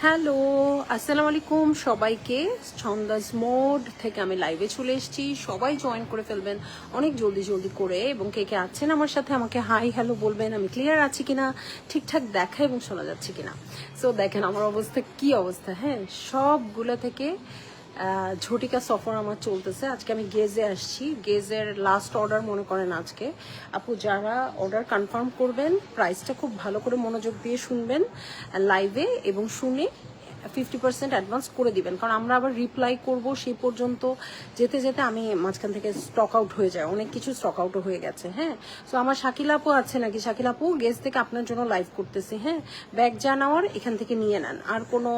Hello, আসসালামু আলাইকুম সবাইকে। ছন্দাস মোড থেকে আমি লাইভে চলে এসেছি। সবাই জয়েন করে ফেলবেন অনেক জলদি জলদি করে, এবং কে কে আছেন আমার সাথে আমাকে হাই হ্যালো বলবেন। আমি ক্লিয়ার আছি কিনা, ঠিকঠাক দেখা এবং শোনা যাচ্ছে কিনা। সো দেখেন আমার অবস্থা কি অবস্থা। হ্যাঁ, সবগুলো থেকে ঝটিকা সফর আমার চলতেছে। আজকে আমি গেজে আসছি, গেজের লাস্ট অর্ডার মনে করেন আজকে। আপু যারা অর্ডার কনফার্ম করবেন প্রাইসটা খুব ভালো করে মনোযোগ দিয়ে শুনবেন লাইভে, এবং শুনে 50% অ্যাডভান্স করে দিবেন, কারণ আমরা আবার রিপ্লাই করব সেই পর্যন্ত যেতে যেতে আমি মাঝখান থেকে স্টক আউট হয়ে যায়, অনেক কিছু স্টক আউটও হয়ে গেছে। হ্যাঁ, সো আমার শাকিল আপু আছে নাকি? শাকিল আপু গেজ থেকে আপনার জন্য লাইভ করতেছি। হ্যাঁ, ব্যাগ যা নেওয়ার এখান থেকে নিয়ে নেন, আর কোনো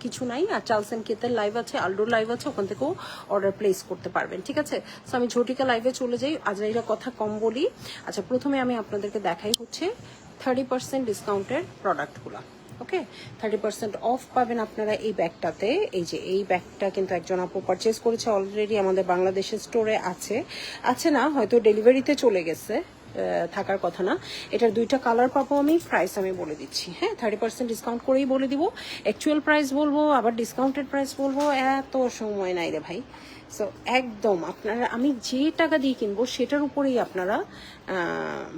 কিছু নাই। আর চার্লস এন্ড কেতের লাইভ আছে, আলডোর লাইভ আছে, ওখান থেকেও অর্ডার প্লেস করতে পারবেন। ঠিক আছে, সো আমি ঝটিকা লাইভে চলে যাই, আজরাইরা কথা কম বলি। আচ্ছা, প্রথমে আমি আপনাদেরকে দেখাই হচ্ছে 30% ডিসকাউন্টের প্রোডাক্টগুলো। ওকে, 30% অফ পাবেন আপনারা এই ব্যাগটাতে। এই যে এই ব্যাগটা কিন্তু একজন আপু পারচেজ করেছে অলরেডি, আমাদের বাংলাদেশের স্টোরে আছে, আছে না হয়তো ডেলিভারিতে চলে গেছে, থাকার কথা না। এটার দুইটা কালার পাবো আমি, প্রাইস আমি বলে দিচ্ছি। হ্যাঁ, 30% ডিসকাউন্ট করেই বলে দিব, অ্যাকচুয়াল প্রাইস বলবো আবার ডিসকাউন্টেড প্রাইস বলবো, এত সময় নাই রে ভাই। সো একদম আপনারা, আমি যে টাকা দিয়ে কিনবো সেটার উপরেই আপনারা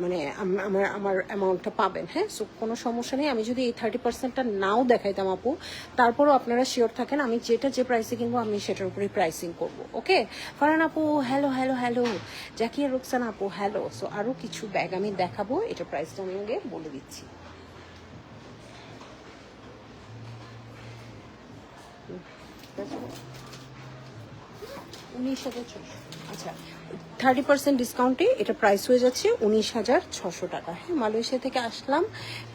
মানে আমার আমার অ্যামাউন্টটা পাবেন। হ্যাঁ, সো কোনো সমস্যা নেই। আমি যদি এই 30%টা নাও দেখাইতাম আপু, তারপরও আপনারা শিওর থাকেন আমি যেটা যে প্রাইসে কিনবো আমি সেটার উপরেই প্রাইসিং করবো। ওকে, ফারহান আপু hello hello hello, Zakia Rukhsana আপু হ্যালো। সো আরও কিছু ব্যাগ আমি দেখাবো, এটা প্রাইসটা আমি আগে বলে দিচ্ছি। আচ্ছা, 30% ডিসকাউন্টে এটা প্রাইস হয়ে যাচ্ছে 19,600 টাকা। হ্যাঁ, মালয়েশিয়া থেকে আসলাম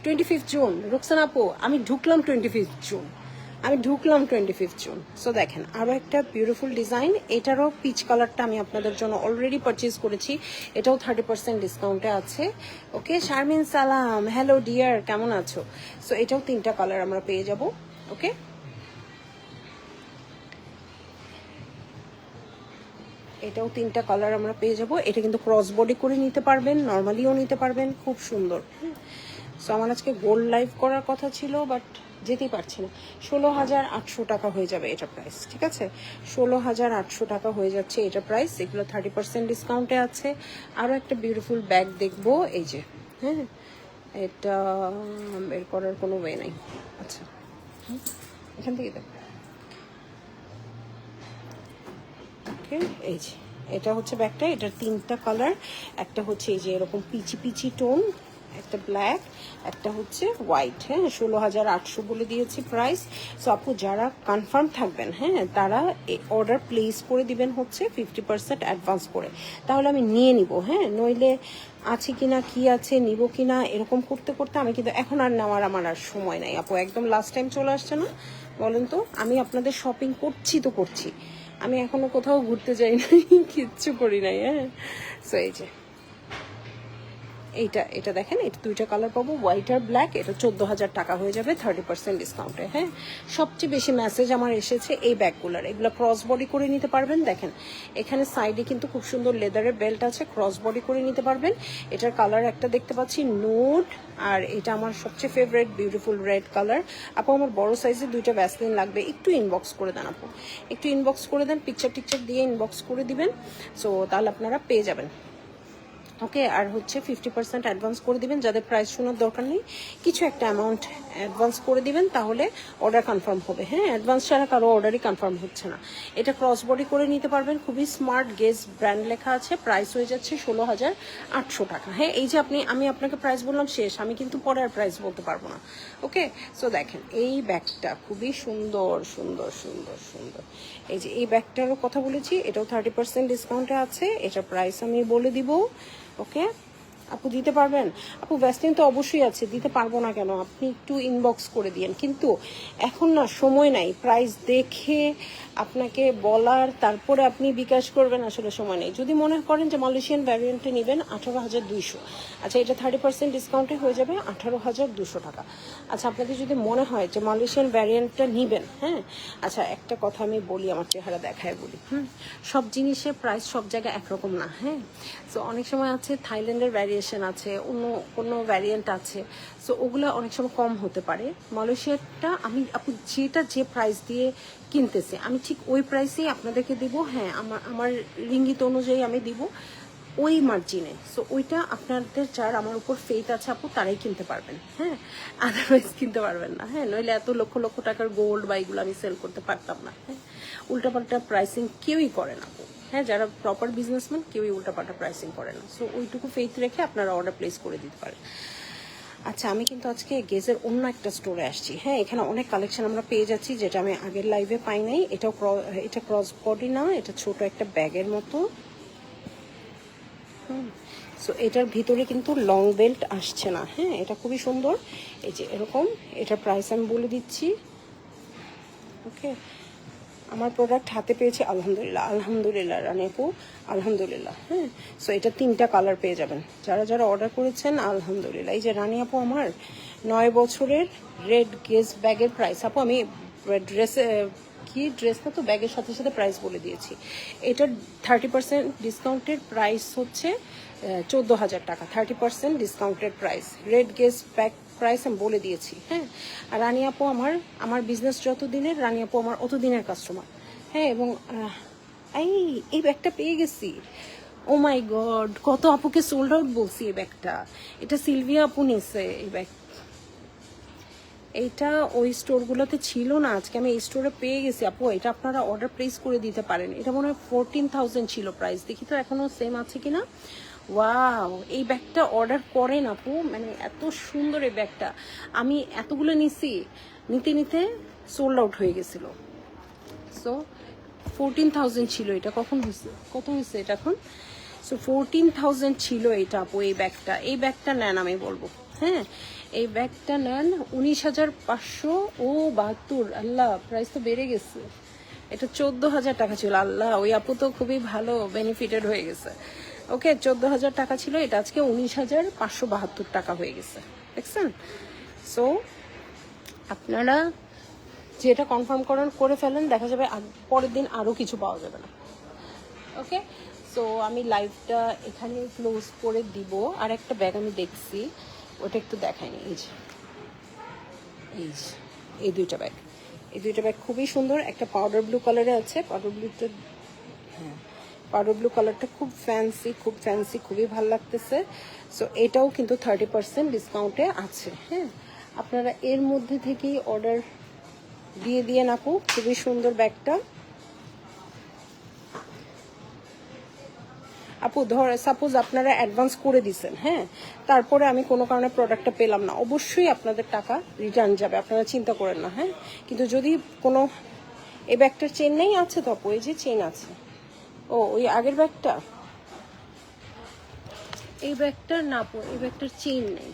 25 জুন। রুকসানা আপু আমি ঢুকলাম 25 জুন, আমি ঢুকলাম 25 জুন। সো দেখেন আরও একটা বিউটিফুল ডিজাইন, এটারও পিচ কালারটা আমি আপনাদের জন্য অলরেডি পারচেজ করেছি, এটাও 30% ডিসকাউন্টে আছে। ওকে, শারমিন সালাম হ্যালো ডিয়ার, কেমন আছো? সো এটাও 3টা কালার আমরা পেয়ে যাব। ওকে, এটাও 3টা কালার আমরা পেয়ে যাব। এটা কিন্তু ক্রস বডি করে নিতে পারবেন, নর্মালিও নিতে পারবেন, খুব সুন্দর। সো আমার আজকে গোল্ড লাইভ করার কথা ছিল, বাট যেতেই পারছি না। 16,800 টাকা হয়ে যাবে এটা প্রাইস। ঠিক আছে, 16,800 টাকা হয়ে যাচ্ছে এটা প্রাইস। এগুলো 30% ডিসকাউন্টে আছে। আরও একটা বিউটিফুল ব্যাগ দেখবো, এই যে। হ্যাঁ, এটা বের করার কোনো ওয়ে নাই। আচ্ছা, এখান থেকে দেখ। ওকে, এই যে এটা হচ্ছে ব্যাগটা, এটার 3টা কালার। একটা হচ্ছে এই যে এরকম পিচি পিচি টোন, একটা ব্ল্যাক, একটা হচ্ছে হোয়াইট। হ্যাঁ, 16,800 বলে দিয়েছি প্রাইস। সো আপু যারা কনফার্ম থাকবেন, হ্যাঁ, তারা অর্ডার প্লেস করে দিবেন হচ্ছে 50% অ্যাডভান্স করে, তাহলে আমি নিয়ে নিব। হ্যাঁ, নইলে আছে কিনা, কি আছে, নিব কিনা, এরকম করতে করতে আমি কিন্তু এখন আর নেওয়ার আমার আর সময় নাই আপু। একদম লাস্ট টাইম চলে আসছে না, বলেন তো? আমি আপনাদের শপিং করছি তো করছি, আমি এখনো কোথাও ঘুরতে যাই নাই, কিচ্ছু করি নাই। হ্যাঁ, সো এই যে এটা দেখেন, এটা 2টা কালার পাবো, হোয়াইট আর ব্ল্যাক। এটা 14,000 টাকা হয়ে যাবে 30% ডিসকাউন্টে। হ্যাঁ, সবচেয়ে বেশি মেসেজ আমার এসেছে এই ব্যাগগুলোর, এগুলো ক্রস বডি করে নিতে পারবেন। দেখেন এখানে সাইডে কিন্তু খুব সুন্দর লেদারের বেল্ট আছে, ক্রস বডি করে নিতে পারবেন। এটার কালার একটা দেখতে পাচ্ছি নুড, আর এটা আমার সবচেয়ে ফেভারিট বিউটিফুল রেড কালার। আপু আমার বড় সাইজের 2টা ভ্যাসলিন লাগবে, একটু ইনবক্স করে দেন আপু, একটু ইনবক্স করে দেন, পিকচার টিকচার দিয়ে ইনবক্স করে দিবেন। সো তাহলে আপনারা পেয়ে যাবেন। ওকে, আর হচ্ছে 50% অ্যাডভান্স করে দিবেন, যাদের প্রাইস শোনার দরকার নেই, কিছু একটা অ্যামাউন্ট অ্যাডভান্স করে দিবেন, তাহলে অর্ডার কনফার্ম হবে। হ্যাঁ, অ্যাডভান্স ছাড়া কারো অর্ডারই কনফার্ম হচ্ছে না। এটা ক্রস বডি করে নিতে পারবেন, খুবই স্মার্ট, গেজ ব্র্যান্ড লেখা আছে, প্রাইস হয়ে যাচ্ছে 16,800 টাকা। হ্যাঁ, এই যে আমি আপনাকে প্রাইস বললাম শেষ, আমি কিন্তু পরে আর প্রাইস বলতে পারবো না। ওকে, সো দেখেন এই ব্যাগটা খুবই সুন্দর সুন্দর সুন্দর সুন্দর। এই যে এই ব্যাগটারও কথা বলেছি, এটাও 30% ডিসকাউন্টে আছে, এটার প্রাইস আমি বলে দিব। ওকে আপু, দিতে পারবেন? আপু ভ্যাসলিন তো অবশ্যই আছে, দিতে পারবো না কেন, আপনি একটু ইনবক্স করে দিয়েন। কিন্তু এখন না সময় নাই, প্রাইস দেখে আপনাকে বলার তারপরে আপনি বিকাশ করবেন, আসলে সময় নেই। যদি মনে করেন যে মালয়েশিয়ান ভ্যারিয়েন্টে নেবেন 18,200, আচ্ছা এটা 30% ডিসকাউন্টে হয়ে যাবে 18,200 টাকা। আচ্ছা, আপনাদের যদি মনে হয় যে মালয়েশিয়ান ভ্যারিয়েন্টটা নেবেন, হ্যাঁ, আচ্ছা একটা কথা আমি বলি, আমার চেহারা দেখায় বলি। সব জিনিসের প্রাইস সব জায়গায় একরকম না। হ্যাঁ, সো অনেক সময় আছে থাইল্যান্ডের ভ্যারিয়েন্ট ভ্যারিয়েশন আছে, অন্য কোনো ভ্যারিয়েন্ট আছে, সো ওগুলো অনেক সময় কম হতে পারে। মালয়েশিয়ারটা আমি আপু যেটা যে প্রাইস দিয়ে কিনতেছে আমি ঠিক ওই প্রাইসেই আপনাদেরকে দেবো। হ্যাঁ, আমার রিঙ্গিত অনুযায়ী আমি দিব ওই মার্জিনে। সো ওইটা আপনাদের যার আমার উপর ফেথ আছে আপু তারাই কিনতে পারবেন। হ্যাঁ, আদারওয়াইজ কিনতে পারবেন না। হ্যাঁ, নইলে এত লক্ষ লক্ষ টাকার গোল্ড বা এগুলো আমি সেল করতে পারতাম না। হ্যাঁ, উল্টাপাল্টা প্রাইসিং কেউই করে না আপু। হ্যাঁ, যারা প্রপার বিজনেসম্যান কেউই উল্টাপাল্টা প্রাইসিং করে না। সো ওইটুকু ফেথ রেখে আপনারা অর্ডার প্লেস করে দিতে পারেন। আচ্ছা, আমি কিন্তু আজকে গেজের অন্য একটা স্টোরে আসছি। হ্যাঁ, এখানে অনেক কালেকশন আমরা পেয়ে যাচ্ছি যেটা আমি আগের লাইভে পাই নাই। এটা ক্রস বডি না, এটা ছোট একটা ব্যাগের মতো। সো এটার ভিতরে কিন্তু লং বেল্ট আসছে না। হ্যাঁ, এটা খুবই সুন্দর। এই যে এরকম, এটার প্রাইস আমি বলে দিচ্ছি। ওকে, আমার প্রোডাক্ট হাতে পেয়েছি আলহামদুলিল্লাহ, আলহামদুলিল্লাহ রানী আপু, আলহামদুলিল্লাহ। হ্যাঁ, সো এটা 3টা কালার পেয়ে যাবেন যারা যারা অর্ডার করেছেন, আলহামদুলিল্লাহ। এই যে রানী আপু আমার 9 বছরের রেড গেজ ব্যাগের প্রাইস আপু আমি ড্রেসে কি ড্রেস না তো ব্যাগের সাথে সাথে প্রাইস বলে দিয়েছি। এটার 30% ডিসকাউন্টের প্রাইস হচ্ছে 14,000 টাকা। 30% ডিসকাউন্টের price, red gauge bag price আমি বলে দিয়েছি। হ্যাঁ, আর রানী আপু আমার বিজনেস যত দিনের, রানী আপু আমার অত দিনের কাস্টমার। হ্যাঁ, এবং এই ব্যাগটা পেয়ে গেছি। ও মাই গড, কত আপুকে সোল্ড আউট বলছি এই ব্যাগটা। এটা সিলভিয়া আপু নিয়েছে এই ব্যাগ। এইটা ওই স্টোরগুলোতে ছিল না, আজকে আমি এই স্টোরে পেয়ে গেছি আপু। এটা আপনারা অর্ডার প্লেস করে দিতে পারেন। এটা মনে হয় 14,000 ছিল প্রাইস, দেখি তো এখনো সেম আছে কিনা। ওয়াও, এই ব্যাগটা অর্ডার করেন আপু, মানে এত সুন্দর এই ব্যাগটা। আমি এতগুলো নিছি, নিতে নিতে সোল্ড আউট হয়ে গেছিল। সো 14,000 ছিল এটা, কখন হয়েছে, কত হয়েছে এটা এখন। সো 14,000 ছিল এটা আপু এই ব্যাগটা। এই ব্যাগটা নেন আমি বলবো। হ্যাঁ, এই ব্যাগটা নেন 19,572। আল্লাহ, প্রাইস তো বেড়ে গেছে। এটা 14,000 টাকা ছিল। আল্লাহ, ওই আপু তো খুবই ভালো বেনিফিটেড হয়ে গেছে। ওকে, 14,000 টাকা ছিল, এটা আজকে 19,572 টাকা হয়ে গেছে, দেখছেন। সো আপনারা যেটা কনফার্ম করে ফেলেন, দেখা যাবে পরের দিন আরও কিছু পাওয়া যাবে না। ওকে, সো আমি লাইভটা এখানে ক্লোজ করে দিব। আর একটা ব্যাগ আমি দেখছি, ওটা একটু দেখাইনি। এই দুইটা ব্যাগ খুবই সুন্দর। একটা পাউডার ব্লু কালারে আছে, পাউডার ব্লু কালারটা খুব ফ্যান্সি, খুবই ভালো লাগতেছে। সো এটাও কিন্তু 30% ডিসকাউন্টে আছে। হ্যাঁ, আপনারা এর মধ্যে থেকেই অর্ডার দিয়ে আপু। খুবই সুন্দর ব্যাগটা আপু। সাপোজ আপনারা অ্যাডভান্স করে দিচ্ছেন, হ্যাঁ, তারপরে আমি কোনো কারণে প্রোডাক্টটা পেলাম না, অবশ্যই আপনাদের টাকা রিটার্ন যাবে, আপনারা চিন্তা করেন না। হ্যাঁ, কিন্তু যদি কোনো এই ব্যাগটার চেন নেই, আছে তো আপু, এই যে চেন আছে। ও, ওই আগের ব্যাগটা, এই ব্যাগটার না আপু, এই ব্যাগটার চেইন নেই।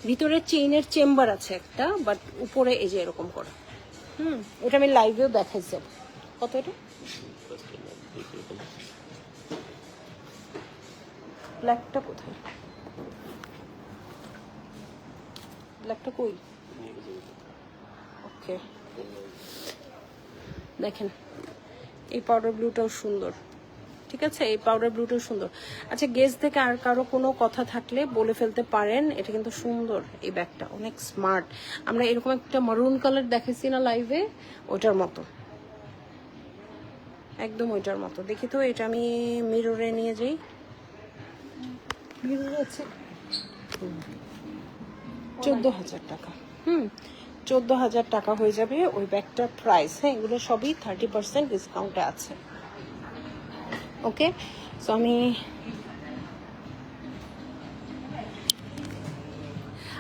ভিতরে চেইনের চেম্বার আছে একটা, বাট উপরে এই যে এরকম করে। ওটা আমি লাইভেও দেখাইছি। কত এটা? ব্ল্যাকটা কোথায়? ব্ল্যাকটা কই? ওকে, দেখেন এই পাউডার ব্লুটাও সুন্দর। ঠিক আছে, এই পাউডার ব্লুটাও সুন্দর। আচ্ছা, গেজ থেকে আর কারো কোনো কথা থাকলে বলে ফেলতে পারেন। এটা কিন্তু সুন্দর, এই ব্যাগটা অনেক স্মার্ট। আমরা এরকম একটা মারুন কালার দেখেছি না লাইভে, ওইটার মতো, একদম ওইটার মতো। দেখি তো, এটা আমি মিররে নিয়ে যাই। মিরর আছে 14,000 টাকা। 14,000 টাকা হয়ে যাবে ওই ব্যাগটার প্রাইস। হ্যাঁ, এগুলো সবই 30% ডিসকাউন্টে আছে। ওকে, সো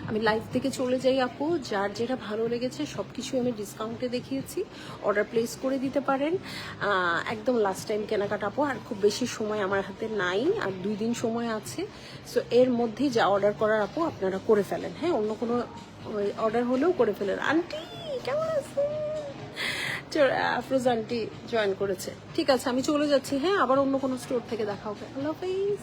আমি লাইভ থেকে চলে যাই আপু। যার যেটা ভালো লেগেছে সব কিছু আমি ডিসকাউন্টে দেখিয়েছি, অর্ডার প্লেস করে দিতে পারেন। একদম লাস্ট টাইম কেনাকাটা আপু, আর খুব বেশি সময় আমার হাতে নাই, আর 2 দিন সময় আছে। সো এর মধ্যেই যা অর্ডার করার আপু আপনারা করে ফেলেন। হ্যাঁ, অন্য কোনো অর্ডার হলেও করে ফেলেন। আন্টি কেমন আছে? আফরোজ আন্টি জয়েন করেছে। ঠিক আছে, আমি চলে যাচ্ছি। হ্যাঁ, আবার অন্য কোনো স্টোর থেকে দেখা হবে। আল্লাহ হাফেজ।